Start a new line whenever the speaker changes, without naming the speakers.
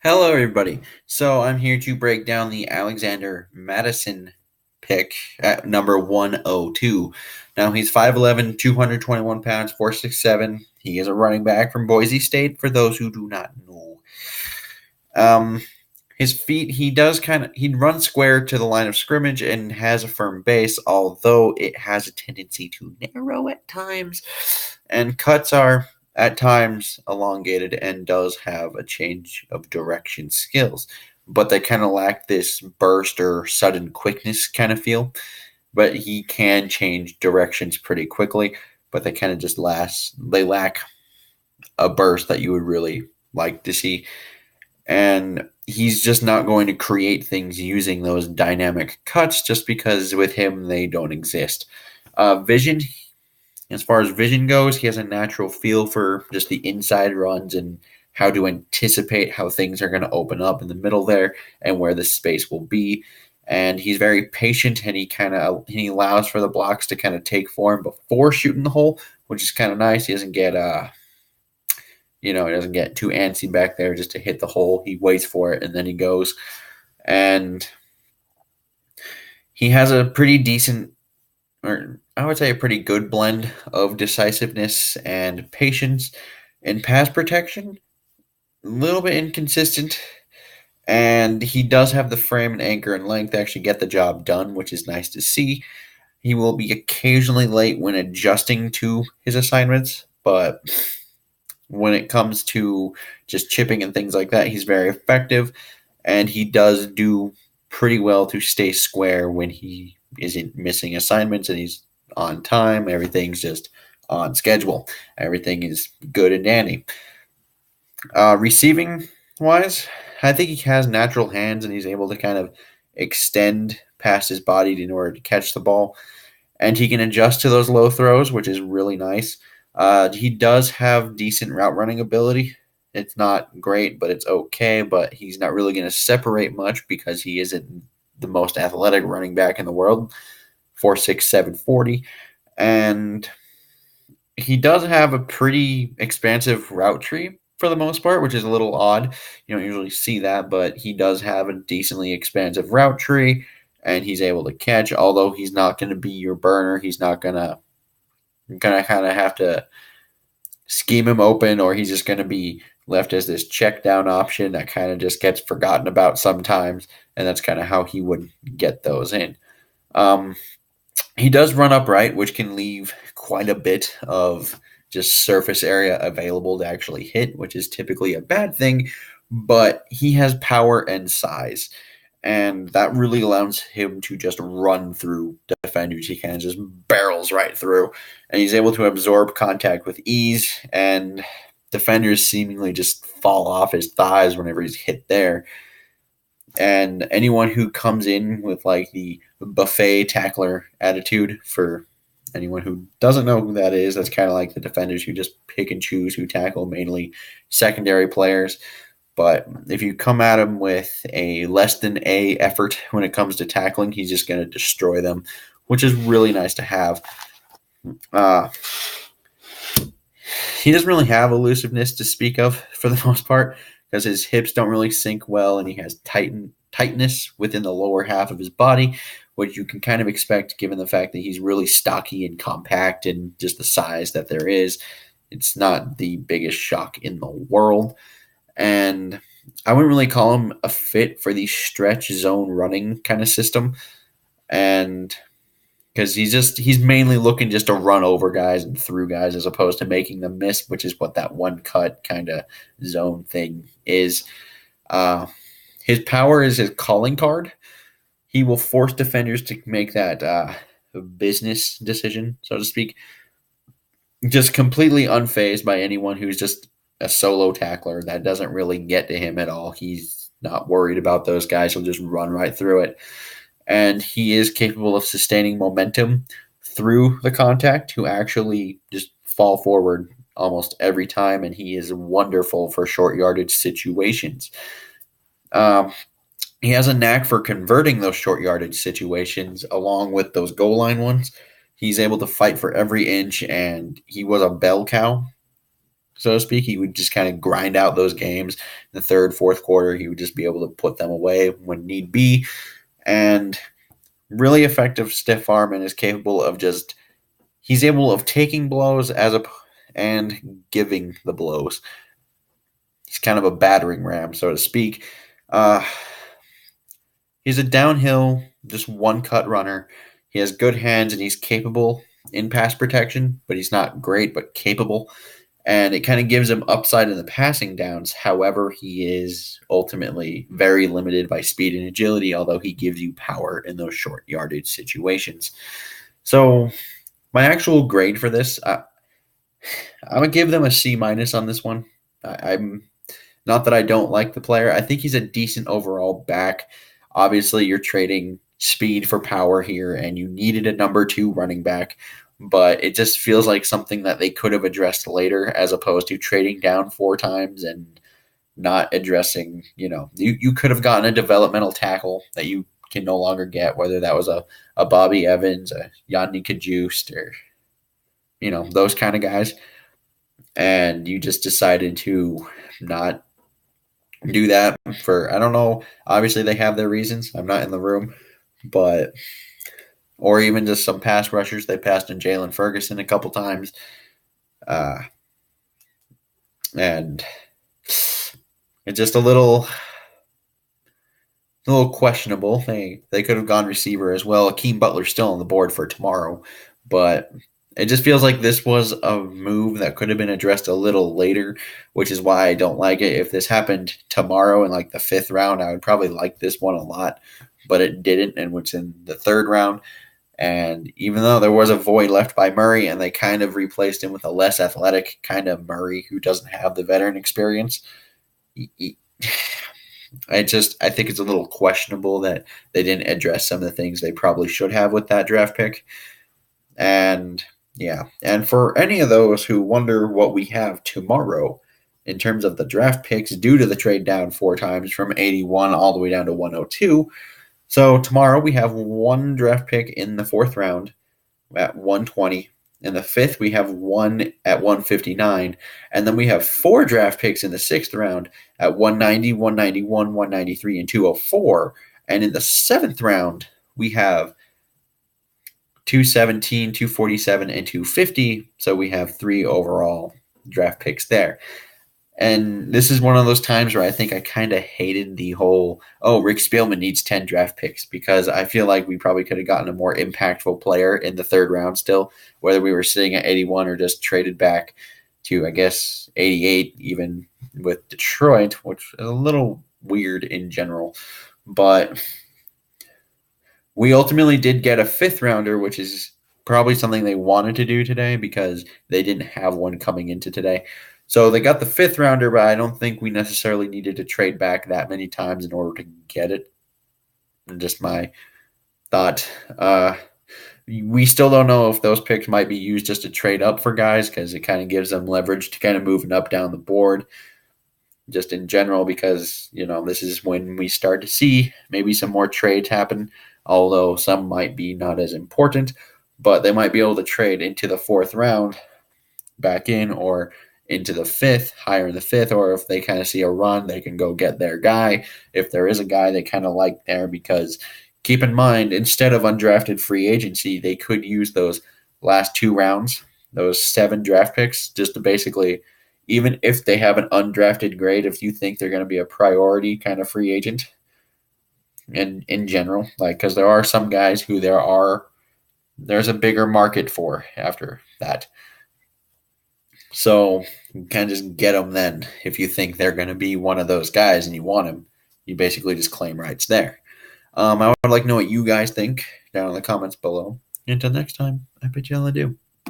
Hello, everybody. So I'm here to break down the Alexander Mattison pick at number 102. Now he's 5'11", 221 pounds, 4'6'7". He is a running back from Boise State, for those who do not know. Um, his feet, he runs square to the line of scrimmage and has a firm base, although it has a tendency to narrow at times. And cuts are at times elongated and does have a change of direction skills, but they kind of lack this burst or sudden quickness kind of feel. But he can change directions pretty quickly, but they kind of just they lack a burst that you would really like to see. And he's just not going to create things using those dynamic cuts just because with him they don't exist. Vision, as far as vision goes, he has a natural feel for just the inside runs and how to anticipate how things are going to open up in the middle there and where the space will be. And he's very patient, and he allows for the blocks to kind of take form before shooting the hole, which is kind of nice. He doesn't get he doesn't get too antsy back there just to hit the hole. He waits for it and then he goes. And he has a pretty decent, or I would say a pretty good blend of decisiveness and patience in pass protection. A little bit inconsistent, and he does have the frame and anchor and length to actually get the job done, which is nice to see. He will be occasionally late when adjusting to his assignments, but when it comes to just chipping and things like that, he's very effective, and he does do pretty well to stay square when he isn't missing assignments and he's on time. Everything's just on schedule. Everything is good and dandy. Receiving wise, I think he has natural hands and he's able to kind of extend past his body in order to catch the ball. And he can adjust to those low throws, which is really nice. He does have decent route running ability. It's not great, but it's okay. But he's not really going to separate much because he isn't the most athletic running back in the world, 4'6", 740. And he does have a pretty expansive route tree for the most part, which is a little odd. You don't usually see that, but he does have a decently expansive route tree, and he's able to catch. Although he's not going to be your burner, he's not gonna kind of have to scheme him open, or he's just going to be left as this check down option that kind of just gets forgotten about sometimes, and that's kind of how he would get those in. Um, he does run upright, which can leave quite a bit of just surface area available to actually hit, which is typically a bad thing, but he has power and size. And that really allows him to just run through defenders. He kind of just barrels right through, and he's able to absorb contact with ease. And defenders seemingly just fall off his thighs whenever he's hit there. And anyone who comes in with like the buffet tackler attitude, for anyone who doesn't know who that is, that's kind of like the defenders who just pick and choose who tackle, mainly secondary players. But if you come at him with a less than A effort when it comes to tackling, he's just going to destroy them, which is really nice to have. Uh, he doesn't really have elusiveness to speak of for the most part because his hips don't really sink well, and he has tightness within the lower half of his body, which you can kind of expect given the fact that he's really stocky and compact and just the size that there is. It's not the biggest shock in the world. And I wouldn't really call him a fit for the stretch zone running kind of system. And because he's mainly looking just to run over guys and through guys as opposed to making them miss, which is what that one cut kind of zone thing is. His power is his calling card. He will force defenders to make that business decision, so to speak, just completely unfazed by anyone who's just a solo tackler. That doesn't really get to him at all. He's not worried about those guys. He'll just run right through it. And he is capable of sustaining momentum through the contact to actually just fall forward almost every time, and he is wonderful for short yardage situations. He has a knack for converting those short yardage situations along with those goal line ones. He's able to fight for every inch, and he was a bell cow so to speak. He would just kind of grind out those games in the third, fourth quarter. He would just be able to put them away when need be. And really effective stiff arm and is capable of just he's able of taking blows and giving the blows. He's kind of a battering ram, so to speak. Uh, he's a downhill, just one cut runner. He has good hands and he's capable in pass protection, but he's not great, but capable. And it kind of gives him upside in the passing downs. However, he is ultimately very limited by speed and agility, although he gives you power in those short yardage situations. So, my actual grade for this, I'm gonna give them a C minus on this one. I'm not that I don't like the player. I think he's a decent overall back. Obviously, you're trading speed for power here, and you needed a number 2 running back, but it just feels like something that they could have addressed later as opposed to trading down 4 times and not addressing, you could have gotten a developmental tackle that you can no longer get, whether that was a Bobby Evans, a Yannick Kajust, or, those kind of guys. And you just decided to not do that for, I don't know, obviously they have their reasons. I'm not in the room, but, or even just some pass rushers. They passed in Jalen Ferguson a couple times. And it's just a little questionable. They could have gone receiver as well. Akeem Butler's still on the board for tomorrow, but it just feels like this was a move that could have been addressed a little later, which is why I don't like it. If this happened tomorrow in like the 5th round, I would probably like this one a lot, but it didn't, and it's in the 3rd round. And even though there was a void left by Murray, and they kind of replaced him with a less athletic kind of Murray who doesn't have the veteran experience, I think it's a little questionable that they didn't address some of the things they probably should have with that draft pick. And yeah, and for any of those who wonder what we have tomorrow in terms of the draft picks due to the trade down 4 times from 81 all the way down to 102. So tomorrow we have 1 draft pick in the 4th round at 120. In the 5th, we have 1 at 159. And then we have 4 draft picks in the 6th round at 190, 191, 193, and 204. And in the 7th round, we have 217, 247, and 250. So we have 3 overall draft picks there. And this is one of those times where I think I kind of hated the whole, Rick Spielman needs 10 draft picks, because I feel like we probably could have gotten a more impactful player in the 3rd round still, whether we were sitting at 81 or just traded back to, I guess, 88, even with Detroit, which is a little weird in general. But we ultimately did get a 5th rounder, which is probably something they wanted to do today because they didn't have one coming into today. So they got the 5th rounder, but I don't think we necessarily needed to trade back that many times in order to get it. Just my thought. We still don't know if those picks might be used just to trade up for guys, because it kind of gives them leverage to kind of moving up down the board just in general, because, this is when we start to see maybe some more trades happen, although some might be not as important, but they might be able to trade into the 4th round back in, or into the 5th, higher in the 5th, or if they kind of see a run, they can go get their guy. If there is a guy they kind of like there, because keep in mind, instead of undrafted free agency, they could use those last 2 rounds, those 7 draft picks, just to basically, even if they have an undrafted grade, if you think they're going to be a priority kind of free agent, and in general, because there are some guys who there's a bigger market for after that. So you can just get them then. If you think they're going to be one of those guys and you want them, you basically just claim rights there. I would like to know what you guys think down in the comments below. Until next time, I bid y'all adieu.